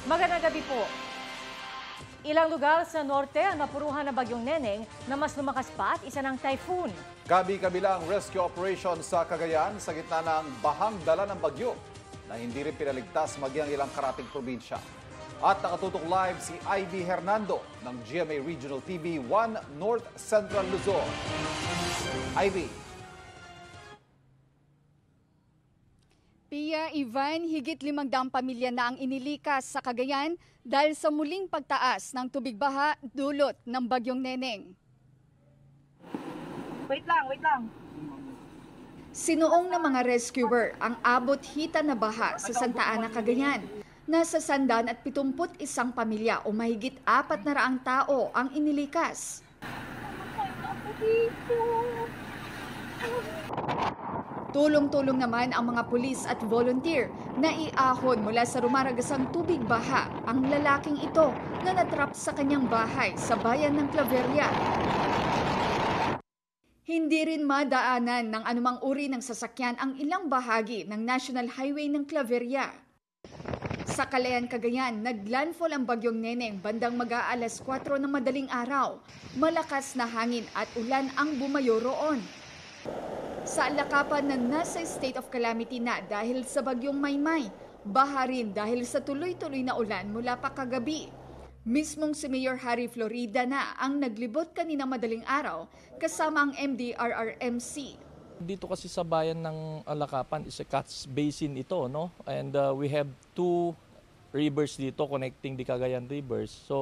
Magandang gabi po. Ilang lugar sa norte ang napuruhan ng bagyong Neneng na mas lumakas pa at isa ng typhoon. Kabi-kabilang rescue operation sa Cagayan sa gitna ng bahang dala ng bagyo na hindi rin pinaligtas magyang ilang karating probinsya. At nakatutok live si Ivy Hernando ng GMA Regional TV 1 North Central Luzon. Ivy. Pia, Ivan, higit 500 pamilya na ang inilikas sa Cagayan dahil sa muling pagtaas ng tubig baha dulot ng bagyong Neneng. Wait lang. Sinuong ng mga rescuer ang abot hita na baha sa Santa Ana, Cagayan. Nasa 171 pamilya o mahigit 400 tao ang inilikas. Tulong-tulong naman ang mga pulis at volunteer na iahon mula sa rumaragasang tubig baha ang lalaking ito na natrap sa kanyang bahay sa bayan ng Claveria. Hindi rin madaanan ng anumang uri ng sasakyan ang ilang bahagi ng National Highway ng Claveria. Sa Calayan, Cagayan, naglandfall ang bagyong Neneng bandang mag-aalas 4 ng madaling araw. Malakas na hangin at ulan ang bumayo roon. Sa Alakapan na nasa state of calamity na dahil sa bagyong Maymay, baha rin dahil sa tuloy-tuloy na ulan mula pa kagabi. Mismong si Mayor Harry Florida na ang naglibot kanina madaling araw kasama ang MDRRMC. Dito kasi sa bayan ng Alakapan is a catch basin ito, no? And we have two rivers dito connecting the Cagayan rivers. So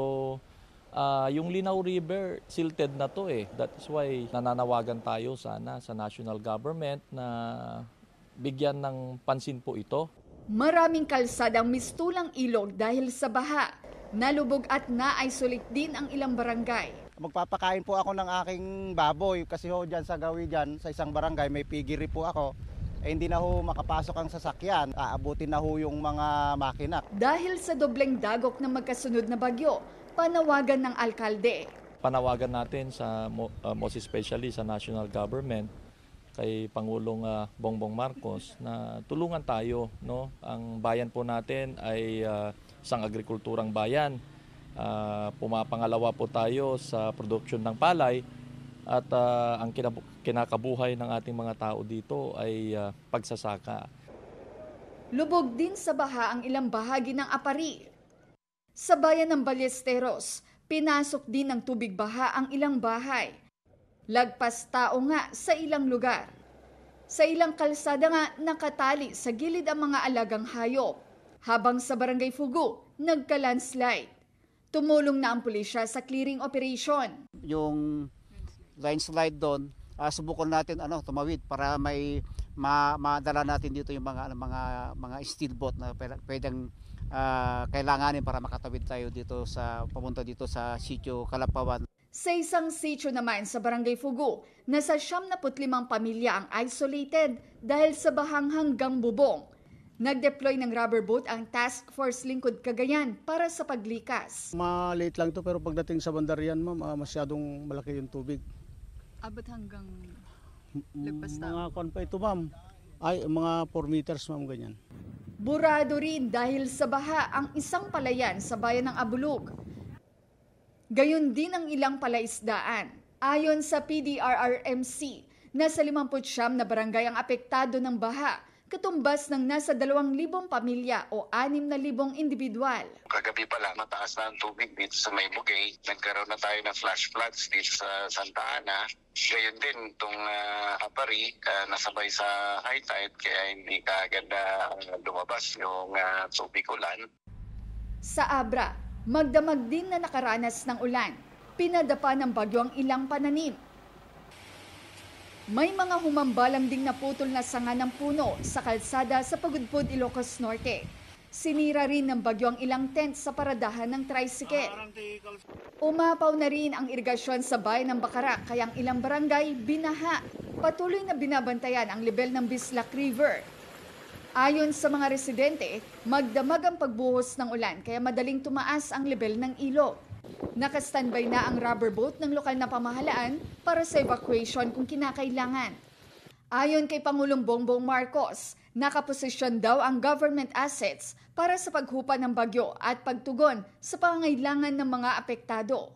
yung Linao River, silted na to eh. That is why nananawagan tayo sana sa national government na bigyan ng pansin po ito. Maraming kalsadang mistulang ilog dahil sa baha. Nalubog at na-isolate din ang ilang barangay. Magpapakain po ako ng aking baboy kasi ho dyan sa gawi dyan sa isang barangay may piggery po ako. Hindi na ho makapasok ang sasakyan, aabutin na ho yung mga makina. Dahil sa dobleng dagok ng magkasunod na bagyo, panawagan ng alkalde. Panawagan natin sa most especially sa national government kay Pangulong Bongbong Marcos na tulungan tayo, no? Ang bayan po natin ay isang agrikulturang bayan. Pumapangalawa po tayo sa produksyon ng palay at ang kinakabuhay ng ating mga tao dito ay pagsasaka. Lubog din sa baha ang ilang bahagi ng Apari. Sa bayan ng Ballesteros, pinasok din ng tubig baha ang ilang bahay. Lagpas tao nga sa ilang lugar. Sa ilang kalsada nga nakatali sa gilid ang mga alagang hayop. Habang sa Barangay Fugu, nagka-landslide. Tumulong na ang pulisya sa clearing operation. Yung landslide doon, subukan natin tumawid para may madala natin dito yung mga steel boat na pwedeng kailanganin para makatawid tayo dito papunta dito sa sitio Kalapawan. Sa isang sitio naman sa Barangay Fugu, nasa 75 pamilya ang isolated dahil sa bahang hanggang bubong. Nag-deploy ng rubber boat ang Task Force Lingkod Cagayan para sa paglikas. Maliit lang to pero pagdating sa bandarian ma'am, masyadong malaki yung tubig. Abot hanggang lagpas tao? Mga kuwan pa ito ma'am, ay mga 4 meters ma'am ganyan. Burado rin dahil sa baha ang isang palayan sa bayan ng Abulug. Gayon din ang ilang palaisdaan. Ayon sa PDRRMC, nasa 59 na barangay ang apektado ng baha, katumbas ng nasa 2,000 pamilya o 6,000 individual. Kagabi pala, mataas na ang tubig dito sa Maybugay. Nagkaroon na tayo ng flash floods dito sa Santa Ana. Gayon din itong Apari, nasabay sa high tide kaya hindi kaagad lumabas yung tubig ulan. Sa Abra, magdamag din na nakaranas ng ulan. Pinadapa ng bagyo ang ilang pananim. May mga humambalang ding naputol na sanga ng puno sa kalsada sa Pagudpud, Ilocos Norte. Sinira rin ng bagyo ang ilang tent sa paradahan ng tricycle. Umapaw na rin ang irigasyon sa bayan ng Bacara kaya ang ilang barangay binaha. Patuloy na binabantayan ang level ng Bislac River. Ayon sa mga residente, magdamag ang pagbuhos ng ulan kaya madaling tumaas ang level ng ilog. Naka-standby na ang rubber boat ng lokal na pamahalaan para sa evacuation kung kinakailangan. Ayon kay Pangulong Bongbong Marcos, nakaposisyon daw ang government assets para sa paghupa ng bagyo at pagtugon sa pangangailangan ng mga apektado.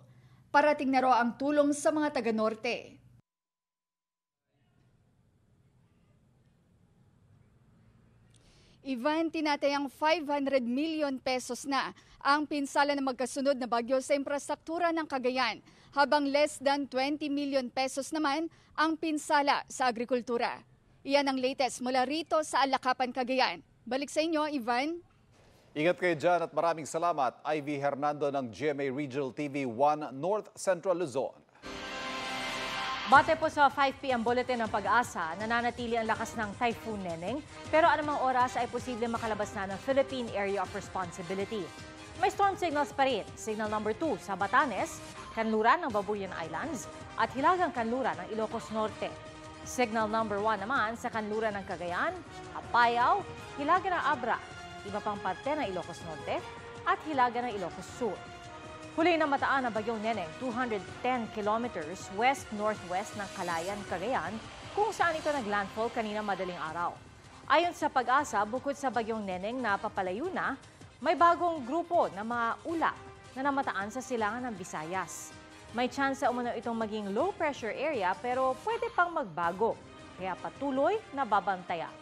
Parating na raw ang tulong sa mga taga-Norte. Ivan, tinatayang 500 million pesos na ang pinsala ng magkasunod na bagyo sa infrastruktura ng Cagayan, habang less than 20 million pesos naman ang pinsala sa agrikultura. Iyan ang latest mula rito sa Alakapan, Cagayan. Balik sa inyo, Ivan. Ingat kayo dyan at maraming salamat, Ivy Hernando ng GMA Regional TV 1 North Central Luzon. Bate po sa 5 p.m. bulletin ng Pag-asa, nananatili ang lakas ng Typhoon Neneng, pero anumang oras ay posible makalabas na ng Philippine Area of Responsibility. May storm signals pa rin, signal number 2 sa Batanes, kanluran ng Babuyan Islands at hilagang kanluran ng Ilocos Norte. Signal number 1 naman sa kanluran ng Cagayan, Apayao, hilaga ng Abra, iba pang parte ng Ilocos Norte at hilaga ng Ilocos Sur. Huli na mataan ang bagyong Neneng, 210 kilometers west-northwest ng Calayan, Cagayan, kung saan ito naglandfall kanina madaling araw. Ayon sa Pag-asa, bukod sa bagyong Neneng na papalayo na, may bagong grupo ng mga ulap na namataan sa silangan ng Visayas. May tsansa umano itong maging low pressure area pero pwede pang magbago, kaya patuloy na babantayan.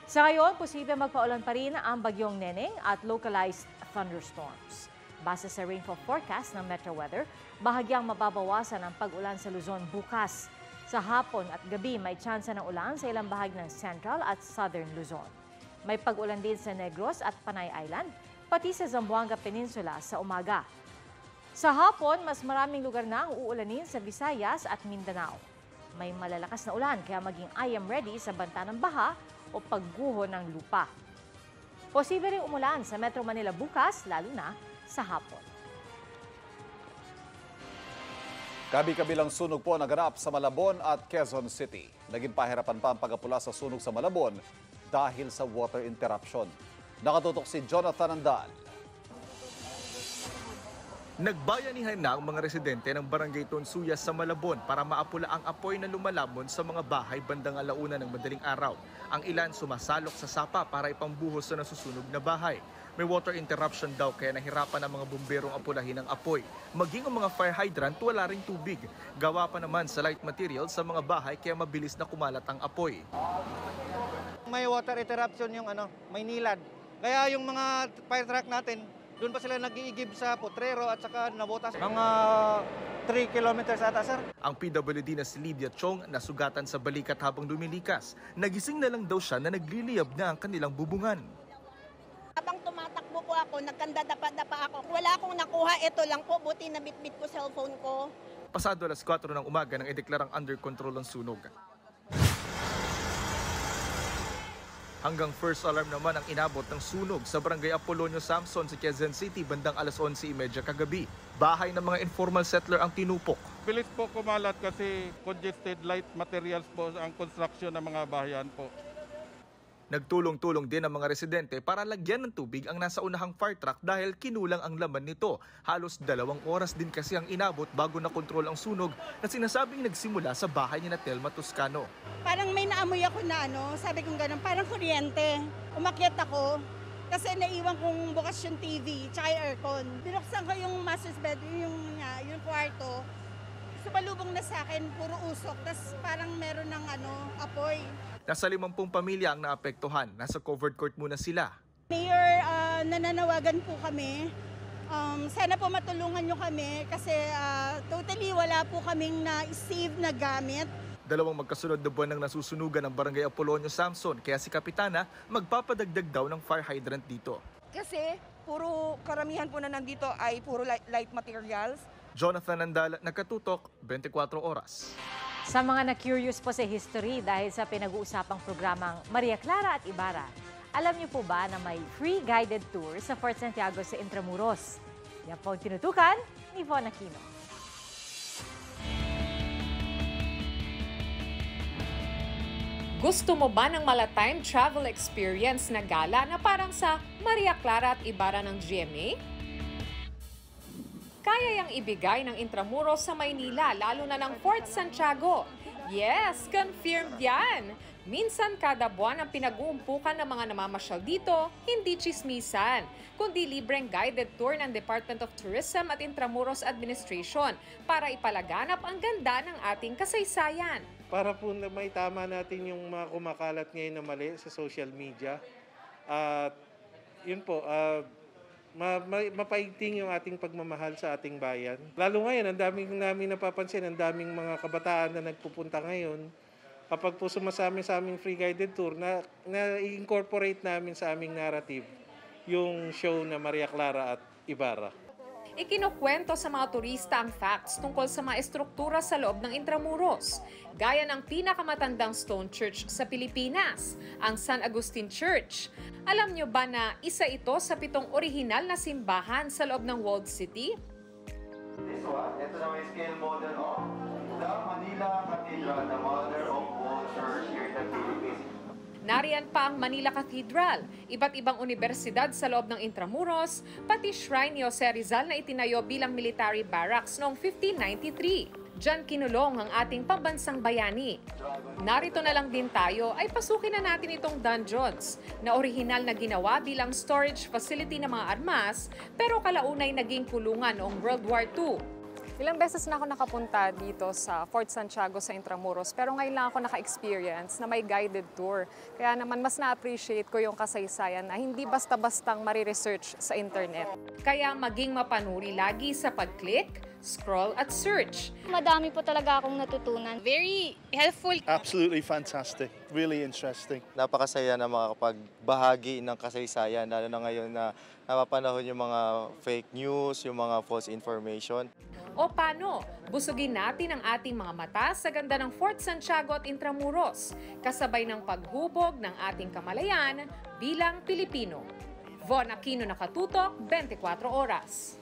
Sa ngayon, posible magpaulan pa rin ang bagyong Neneng at localized thunderstorms. Base sa rainfall forecast ng Metro Weather, bahagyang mababawasan ang pag-ulan sa Luzon bukas. Sa hapon at gabi, may tsansa ng ulan sa ilang bahagi ng Central at Southern Luzon. May pag-ulan din sa Negros at Panay Island, pati sa Zamboanga Peninsula sa umaga. Sa hapon, mas maraming lugar na ang uulanin sa Visayas at Mindanao. May malalakas na ulan kaya maging I am ready sa banta ng baha o pagguho ng lupa. Posible rin umulan sa Metro Manila bukas, lalo na sa hapon. Kabi-kabilang sunog po naganap sa Malabon at Quezon City. Naging pahirapan pa ang pagapula sa sunog sa Malabon dahil sa water interruption. Nakatutok si Jonathan Andal. Nagbayanihan na ang mga residente ng Barangay Tonsuya sa Malabon para maapula ang apoy na lumalamon sa mga bahay bandang alauna ng madaling araw. Ang ilan sumasalok sa sapa para ipambuhos sa nasusunog na bahay. May water interruption daw kaya nahirapan ang mga bumberong apulahin ang apoy. Maging ang mga fire hydrant wala ring tubig. Gawa pa naman sa light material sa mga bahay kaya mabilis na kumalat ang apoy. May water interruption yung may nilad. Kaya yung mga fire truck natin, doon pa sila nag-iigib sa Potrero at saka nabotas. Mga 3 kilometers ata, sir. Ang PWD na si Lydia Chong nasugatan sa balikat habang lumilikas. Nagising na lang daw siya na nagliliyab na ang kanilang bubungan. Habang tumatakbo po ako, nagkandadapa-dapa ako. Wala akong nakuha, ito lang po, buti na bitbit ko cellphone ko. Pasado alas 4 ng umaga nang ideklarang under control ang sunog. Hanggang first alarm naman ang inabot ng sunog sa Barangay Apolonio Samson sa Quezon City bandang alas 11:30 kagabi. Bahay ng mga informal settler ang tinupok. Bilis po kumalat kasi congested light materials po ang construction ng mga bahayan po. Nagtulong-tulong din ang mga residente para lagyan ng tubig ang nasa unahang fire truck dahil kinulang ang laman nito. Halos 2 oras din kasi ang inabot bago nakontrol ang sunog na sinasabing nagsimula sa bahay ni Telma Toscano. Parang may naamoy ako na sabi kong gano'n, parang kuryente. Umakyat ako kasi naiwan kong bukas yung TV tsaka yung aircon. Binuksan ko yung master's bedroom, yung kwarto. Sumalubong na sa akin, puro usok. Tapos parang meron ng apoy. Nasa 50 pamilya ang naapektuhan. Nasa covered court muna sila. Mayor, nananawagan po kami. Sana po matulungan nyo kami kasi totally wala po kaming na-save na gamit. 2 magkasunod na buwan nang nasusunugan ng Barangay Apolonio Samson kaya si Kapitana magpapadagdag daw ng fire hydrant dito. Kasi puro karamihan po na nandito ay puro light materials. Jonathan Andal, Nagkatutok, 24 Oras. Sa mga na-curious po sa history dahil sa pinag-uusapang programang Maria Clara at Ibarra, alam niyo po ba na may free guided tour sa Fort Santiago sa Intramuros? Yan po ang tinutukan ni Von Aquino. Gusto mo ba ng mala-time travel experience na gala na parang sa Maria Clara at Ibarra ng GMA? Kaya yang ibigay ng Intramuros sa Maynila, lalo na ng Fort Santiago. Yes, confirmed yan. Minsan kada buwan ang pinag-uumpukan ng mga namamasyal dito, hindi chismisan, kundi libreng guided tour ng Department of Tourism at Intramuros Administration para ipalaganap ang ganda ng ating kasaysayan. Para po na may tama natin yung mga kumakalat ngayon na mali sa social media. At yun po, mapaigting yung ating pagmamahal sa ating bayan. Lalo ngayon, ang daming namin napapansin, ang daming mga kabataan na nagpupunta ngayon. Kapag po sumasama sa aming free guided tour, na-incorporate namin sa aming narrative yung show na Maria Clara at Ibarra. Ikinukwento sa mga turista ang facts tungkol sa mga estruktura sa loob ng Intramuros, gaya ng pinakamatandang stone church sa Pilipinas, ang San Agustin Church. Alam nyo ba na isa ito sa 7 orihinal na simbahan sa loob ng Walled City? This one, ito na may scale model of the Manila Cathedral, the mother of all church here in the Philippines. Nariyan pa ang Manila Cathedral, iba't ibang universidad sa loob ng Intramuros, pati shrine ni Jose Rizal na itinayo bilang military barracks noong 1593. Diyan kinulong ang ating pambansang bayani. Narito na lang din tayo ay pasukin na natin itong dungeons na orihinal na ginawa bilang storage facility ng mga armas pero kalaunay naging kulungan noong World War II. Ilang beses na ako nakapunta dito sa Fort Santiago sa Intramuros pero ngayon lang ako naka-experience na may guided tour. Kaya naman mas na-appreciate ko yung kasaysayan na hindi basta-bastang mariresearch sa internet. Kaya maging mapanuri lagi sa pag-click, scroll at search. Madami po talaga akong natutunan. Very helpful. Absolutely fantastic. Really interesting. Napakasaya na makapagbahagi ng kasaysayan lalo na ngayon na napapanahon yung mga fake news, yung mga false information. O paano? Busugin natin ang ating mga mata sa ganda ng Fort Santiago at Intramuros, kasabay ng paghubog ng ating kamalayan bilang Pilipino. Von Aquino, Nakatutok, 24 Oras.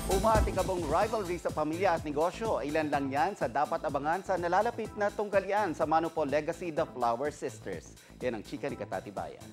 Umatikabong rivalry sa pamilya at negosyo. Ilan lang yan sa dapat abangan sa nalalapit na tunggalian sa Manupol Legacy The Flower Sisters. Yan ang chika ni Katatibayan.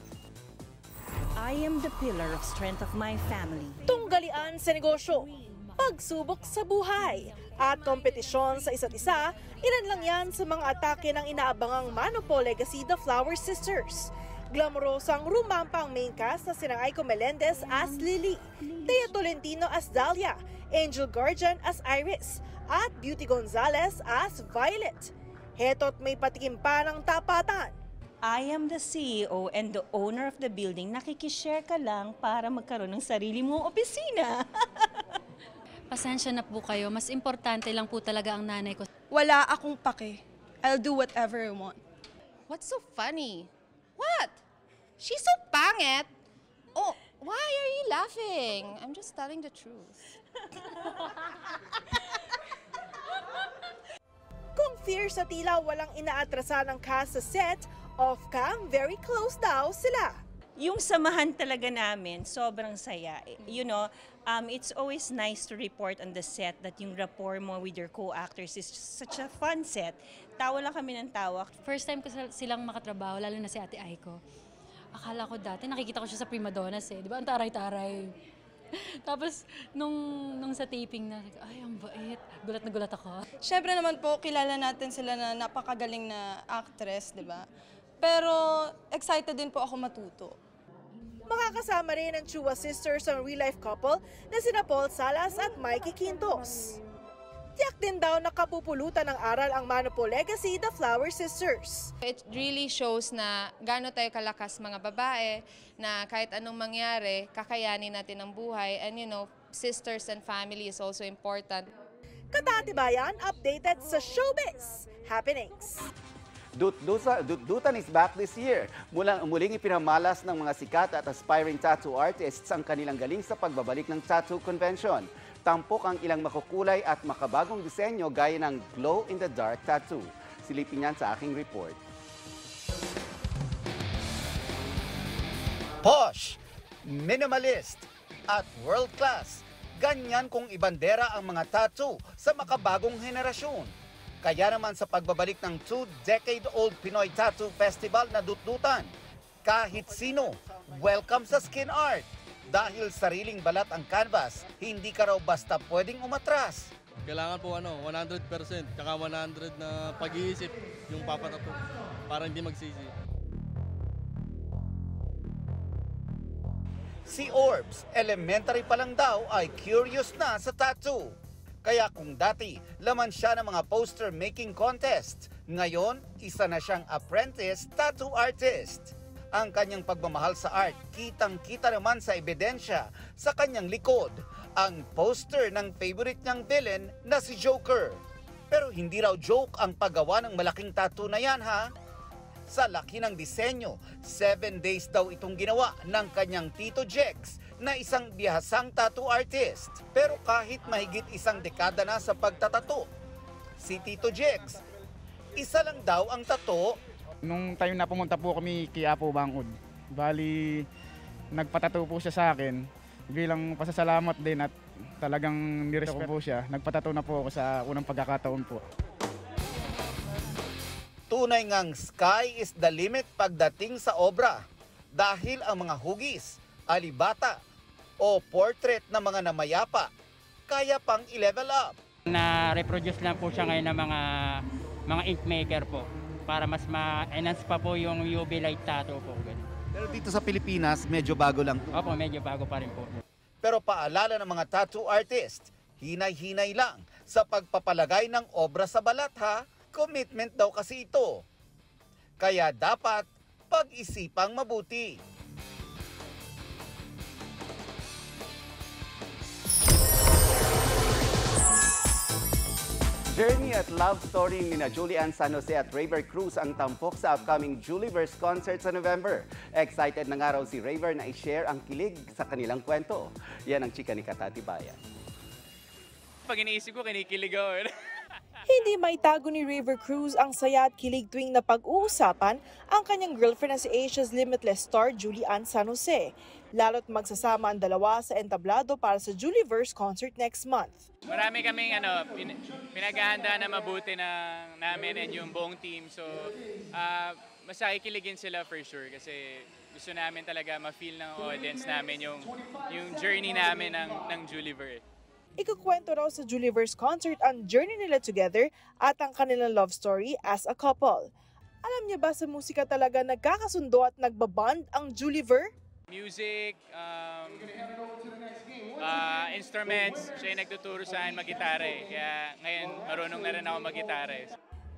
I am the pillar of strength of my family. Tunggalian sa negosyo, pagsubok sa buhay, at kompetisyon sa isa't isa, ilan lang yan sa mga atake ng inaabangang Manupol Legacy The Flower Sisters. Glamorosang rumampa ang main cast na sina Aiko Melendez as Lily, Thea Tolentino as Dahlia, Angel Guardian as Iris, at Beauty Gonzalez as Violet. Heto't may patikim pa ng tapatan. I am the CEO and the owner of the building. Nakikishare ka lang para magkaroon ng sarili mong opisina. Pasensya na po kayo. Mas importante lang po talaga ang nanay ko. Wala akong pake. I'll do whatever I want. What's so funny? What? She's so pangit. Oh, why are you laughing? I'm just telling the truth. Kung fierce sa tila walang inaatrasan ng cast sa set, off-cam, very close daw sila. Yung samahan talaga namin, sobrang saya. You know, it's always nice to report on the set that yung rapport mo with your co-actors is such a fun set. Tawa lang kami ng tawa. First time ko silang makatrabaho, lalo na si Ate Aiko. Akala ko dati, nakikita ko siya sa Prima Donnas eh. Di ba? Ang taray-taray. Tapos, nung sa taping na, ay, ang bait. Gulat na gulat ako. Siyempre naman po, kilala natin sila na napakagaling na actress, di ba? Pero excited din po ako matuto. Makakasama rin ang Chua sisters ang real-life couple na sina Paul Salas at Mikey Quintos. Tiyak din daw nakapupulutan ng aral ang Manupol Legacy The Flower Sisters. It really shows na gaano tayo kalakas mga babae, na kahit anong mangyari, kakayanin natin ang buhay. And you know, sisters and family is also important. Katatibayan, updated sa showbiz happenings. Dut-dutan is back this year. Muling ipinamalas ng mga sikat at aspiring tattoo artists ang kanilang galing sa pagbabalik ng tattoo convention. Tampok ang ilang makukulay at makabagong disenyo gaya ng glow-in-the-dark tattoo. Silipin yan sa aking report. Posh, minimalist, at world-class. Ganyan kung ibandera ang mga tattoo sa makabagong henerasyon. Kaya naman sa pagbabalik ng 2-decade-old Pinoy Tattoo Festival na dut-dutan, kahit sino, welcome sa skin art. Dahil sariling balat ang canvas, hindi ka raw basta pwedeng umatras. Kailangan po 100%, kaka 100 na pag-iisip yung papatato para hindi magsisi. Si Orbs, elementary pa lang daw ay curious na sa tattoo. Kaya kung dati, laman siya ng mga poster making contest, ngayon, isa na siyang apprentice tattoo artist. Ang kanyang pagmamahal sa art, kitang-kita naman sa ebidensya sa kanyang likod, ang poster ng favorite niyang villain na si Joker. Pero hindi raw joke ang paggawa ng malaking tattoo na yan, ha? Sa laki ng disenyo, 7 days daw itong ginawa ng kanyang Tito Jex na isang bihasang tattoo artist. Pero kahit mahigit isang dekada na sa pagtatato, si Tito Jex, isa lang daw ang tato. Nung time na pumunta po kami kay Apo Bangod, bali nagpatato po siya sa akin bilang pasasalamat din at talagang nirespeto po siya. Nagpatato na po ako sa unang pagkakataon po. Tunay ngang sky is the limit pagdating sa obra dahil ang mga hugis, alibata o portrait ng mga namayapa kaya pang i-level up. Na-reproduce lang po siya ngayon ng mga ink maker po para mas ma-enhance pa po yung UV light tattoo po. Pero dito sa Pilipinas, medyo bago lang po. Opo, medyo bago pa rin po. Pero paalala ng mga tattoo artist, hinay-hinay lang sa pagpapalagay ng obra sa balat, ha? Commitment daw kasi ito. Kaya dapat pag-isipang mabuti. Journey at love story ni na Julian San Jose at Raver Cruz ang tampok sa upcoming Juliverse concert sa November. Excited na nga raw si Raver na i-share ang kilig sa kanilang kwento. Yan ang chika ni Katati Bayan. Pag iniisip ko, kinikilig ako. Hindi maitago ni Raver Cruz ang saya at kilig tuwing napag-uusapan ang kanyang girlfriend na si Asia's Limitless star Julian San Jose. Lalo't magsasama ang dalawa sa entablado para sa Juliverse concert next month. Marami kaming pinaghahanda na mabuti namin and yung buong team. So, mas kikiligin sila for sure kasi gusto namin talaga ma-feel ng audience namin yung journey namin ng Juliverse. Ikukwento raw sa Juliverse concert ang journey nila together at ang kanilang love story as a couple. Alam niyo ba sa musika talaga nagkakasundo at nagbabond ang Juliverse? Music, instruments, siya yung nagtuturo sa akin mag-gitara. Kaya ngayon marunong na rin ako mag-gitara.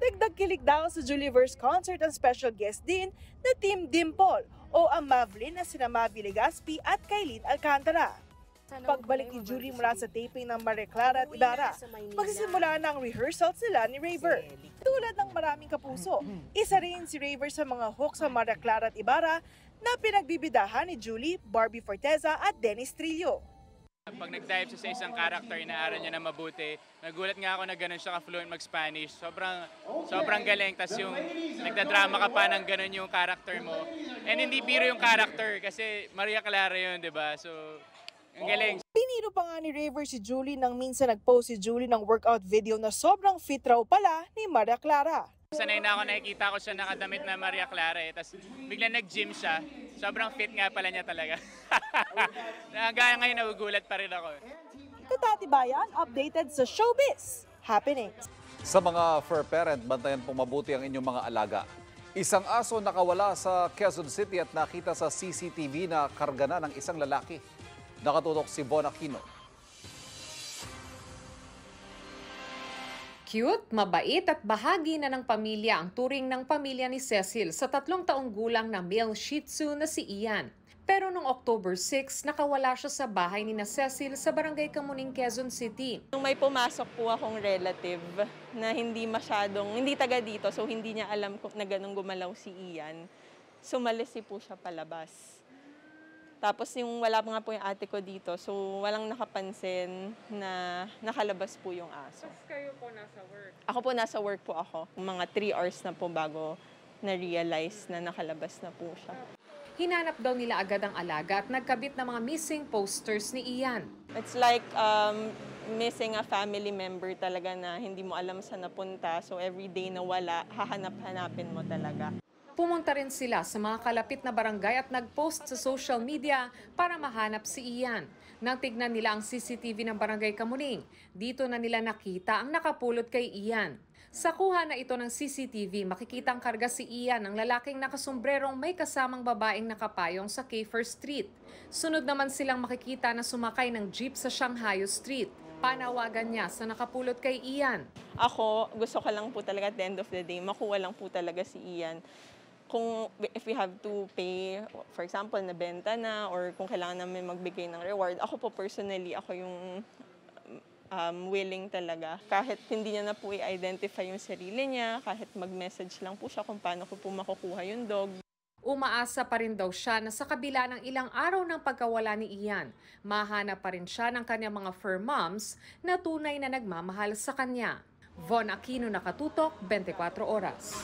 Dagdag kilig daw sa Juliverse concert ang special guest din na Team Dimple o ang Mavlin na sina Mavi Legaspi at Kailin Alcantara. Pagbalik ni Julie mula sa taping ng Maria Clara at Ibarra, magsisimula na ang rehearsal sila ni Raver. Tulad ng maraming kapuso, isa rin si Raver sa mga hook sa Maria Clara at Ibarra na pinagbibidahan ni Julie, Barbie Forteza at Dennis Trillo. Pag nag-dive siya sa isang character, inaaral niya na mabuti. Nagulat nga ako na gano'n siya ka-fluent mag-Spanish. Sobrang galing. Tapos yung nagdadrama ka pa ng gano'n yung character mo. And hindi biro yung character kasi Maria Clara yun, di ba? So, ang galing. Piniro pa nga ni Raver si Julie nang minsan nag-post si Julie ng workout video na sobrang fit raw pala ni Maria Clara. Sanay na ako, nakikita ko siya nakadamit na Maria Clara tapos biglang nag-gym siya. Sobrang fit nga pala niya talaga. Hanggang ngayon nagugulat pa rin ako. Katati Bayan, updated sa showbiz happenings. Sa mga fur parent, bantayan pong mabuti ang inyong mga alaga. Isang aso nakawala sa Quezon City at nakita sa CCTV na karga na ng isang lalaki. Nakatutok si Von Aquino. Cute, mabait at bahagi na ng pamilya ang turing ng pamilya ni Cecil sa 3 taong gulang na male Shih Tzu na si Ian. Pero noong October 6, nakawala siya sa bahay ni na Cecil sa Barangay Kamuning, Quezon City. Nung may pumasok po akong relative na hindi taga dito, so hindi niya alam na ganun gumalaw si Ian. Sumalisi po siya palabas. Tapos yung wala pa nga po yung ate ko dito, so walang nakapansin na nakalabas po yung aso. Tapos kayo po nasa work? Ako po nasa work po ako. Mga 3 hours na po bago na-realize na nakalabas na po siya. Hinanap daw nila agad ang alaga at nagkabit ng mga missing posters ni Ian. It's like missing a family member talaga na hindi mo alam saan napunta. So every day na wala, hahanap-hanapin mo talaga. Pumunta rin sila sa mga kalapit na barangay at nag-post sa social media para mahanap si Ian. Nang tignan nila ang CCTV ng Barangay Kamuning, dito na nila nakita ang nakapulot kay Ian. Sa kuha na ito ng CCTV, makikitang karga si Ian ng lalaking nakasombrerong may kasamang babaeng nakapayong sa Kiefer Street. Sunod naman silang makikita na sumakay ng jeep sa Shanghai Street. Panawagan niya sa nakapulot kay Ian. Ako, gusto ko lang po talaga at the end of the day, makuha lang po talaga si Ian. Kung if we have to pay, for example, nabenta na or kung kailangan namin magbigay ng reward, ako po personally, ako yung willing talaga. Kahit hindi niya na po i-identify yung sarili niya, kahit mag-message lang po siya kung paano ko po makukuha yung dog. Umaasa pa rin daw siya na sa kabila ng ilang araw ng pagkawala ni Ian, mahanap pa rin siya ng kanyang mga fur moms na tunay na nagmamahal sa kanya. Von Aquino, Nakatutok, 24 Oras.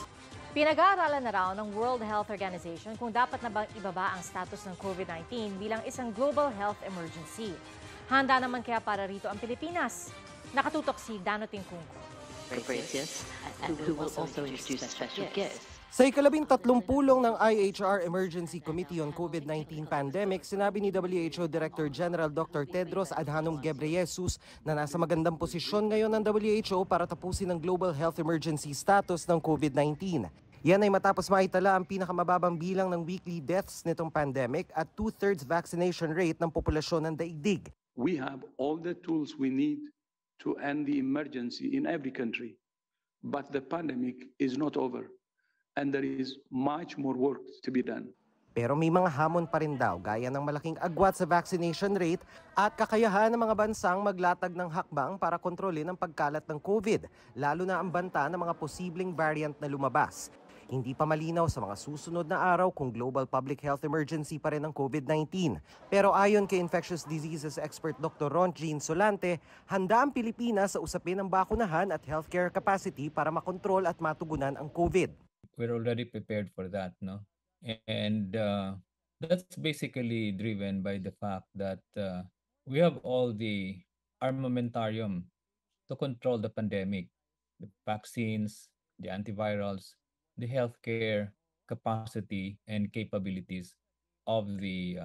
Pinag-aaralan na raw ng World Health Organization kung dapat na bang ibaba ang status ng COVID-19 bilang isang global health emergency. Handa naman kaya para rito ang Pilipinas. Nakatutok si Dano Tingkungko. Sa ika-13 pulong ng IHR Emergency Committee on COVID-19 Pandemic, sinabi ni WHO Director General Dr. Tedros Adhanom Ghebreyesus na nasa magandang posisyon ngayon ng WHO para tapusin ang global health emergency status ng COVID-19. Yan ay matapos maitala ang pinakamababang bilang ng weekly deaths nitong pandemic at 2/3 vaccination rate ng populasyon ng daigdig. We have all the tools we need to end the emergency in every country, but the pandemic is not over. And there is much more work to be done. Pero may mga hamon pa rin daw gaya ng malaking agwat sa vaccination rate at kakayahan ng mga bansang maglatag ng hakbang para kontrolin ang pagkalat ng COVID, lalo na ang banta ng mga posibleng variant na lumabas. Hindi pa malinaw sa mga susunod na araw kung global public health emergency pa rin ang COVID-19. Pero ayon kay infectious diseases expert Dr. Ron Jean Solante, handa ang Pilipinas sa usapin ng bakunahan at healthcare capacity para makontrol at matugunan ang COVID. We're already prepared for that, no? And that's basically driven by the fact that we have all the armamentarium to control the pandemic, the vaccines, the antivirals, the healthcare capacity and capabilities of the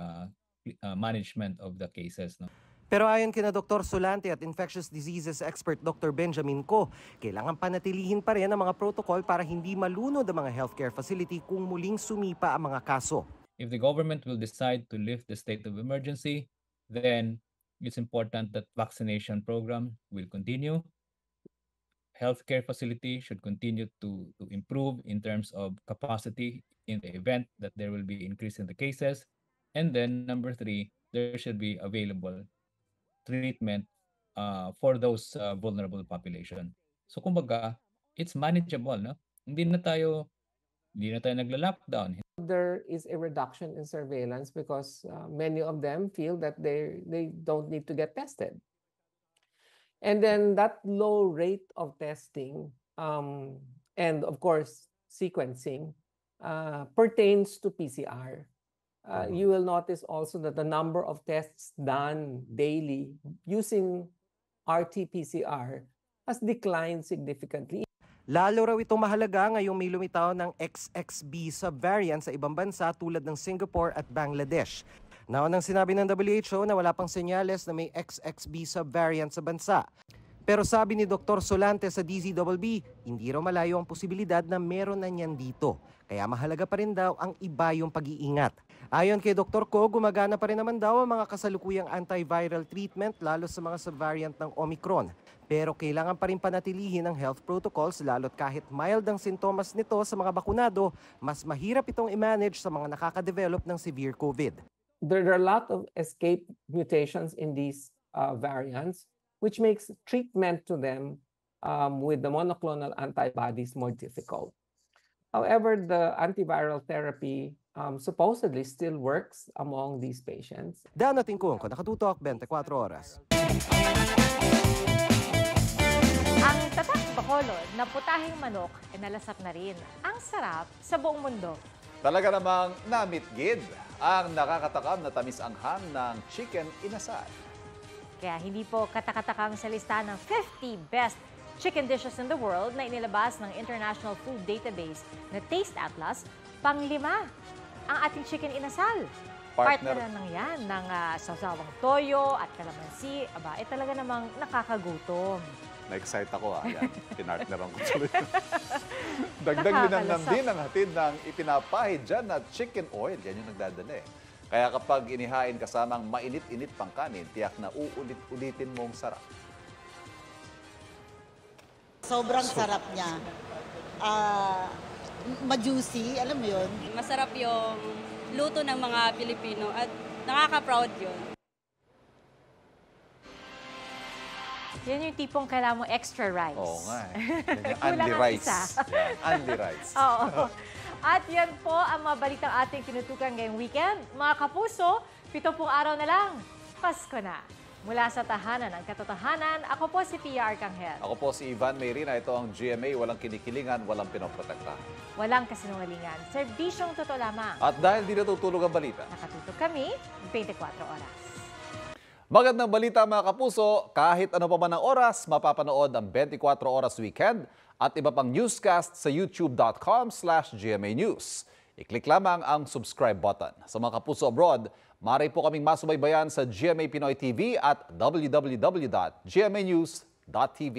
management of the cases, no? Pero ayon kina Dr. Solante at infectious diseases expert Dr. Benjamin Ko, kailangan panatilihin pa rin ang mga protocol para hindi malunod ang mga healthcare facility kung muling sumipa ang mga kaso. If the government will decide to lift the state of emergency, then it's important that vaccination program will continue. Healthcare facility should continue to improve in terms of capacity in the event that there will be increase in the cases. And then number 3, there should be available treatment for those vulnerable population. So kumbaga, it's manageable, no? Hindi na tayo nagla-lockdown. There is a reduction in surveillance because many of them feel that they don't need to get tested. And then that low rate of testing and of course sequencing pertains to PCR. You will notice also that the number of tests done daily using RT-PCR has declined significantly. Lalo raw itong mahalaga ngayong may lumitaw ng XXB subvariant sa ibang bansa tulad ng Singapore at Bangladesh. Naunang sinabi ng WHO na wala pang senyales na may XXB subvariant sa bansa. Pero sabi ni Dr. Solante sa DZBB, hindi raw malayo ang posibilidad na meron na niyan dito. Kaya mahalaga pa rin daw ang iba yung pag-iingat. Ayon kay Dr. Ko, gumagana pa rin naman daw ang mga kasalukuyang antiviral treatment lalo sa mga subvariant ng Omicron. Pero kailangan pa rin panatilihin ang health protocols lalo't kahit mild ang sintomas nito sa mga bakunado, mas mahirap itong i-manage sa mga nakaka-develop ng severe COVID. There are a lot of escape mutations in these variants, which makes treatment to them with the monoclonal antibodies more difficult. However, the antiviral therapy supposedly still works among these patients. Dano Tingkungko, Nakatutok, 24 Oras. Ang tatak bacolod na putahing manok ay nalasap na rin. Ang sarap sa buong mundo. Talaga namang namitgid ang nakakatakam na tamis-anghang ng chicken inasal. Kaya hindi po katakatakang sa listahan ng 50 best chicken dishes in the world na inilabas ng International Food Database na Taste Atlas, Pang-5, ang ating chicken inasal. Partner. Partner lang yan ng sawsawang toyo at kalamansi. Aba, talaga namang nakakagutom. Na-excite ako Yan, pinartneran ko tuloy. Dagdag linamnam din ang hatid ng ipinapahid dyan na chicken oil. Yan yung nagdadala Kaya kapag inihain kasamang mainit-init pang kanin, tiyak na uulit-ulitin mong sarap. Sobrang sarap niya. Ma-juicy, alam mo yun? Masarap yung luto ng mga Pilipino at nakaka-proud yun. Yan yung tipong kailangan mo extra rice. Oo nga Kulang Andy ang rice. isa. Andy rice. Oo. At yan po ang mga balitang ating tinutukan ngayong weekend. Mga kapuso, 70 araw na lang. Pasko na. Mula sa tahanan ng katotohanan, ako po si Pia Arcangel. Ako po si Ivan Mayrina. Ito ang GMA. Walang kinikilingan, walang pinoprotektahan. Walang kasinungalingan. Serbisyong totoo lamang. At dahil di natutulog ang balita, nakatutok kami 24 oras. Magandang balita mga kapuso. Kahit ano pa man ang oras, mapapanood ang 24 Oras Weekend at iba pang newscast sa youtube.com/GMA News. I-click lamang ang subscribe button. Sa mga kapuso abroad, maaari po kaming masubaybayan sa GMA Pinoy TV at www.gmanews.tv.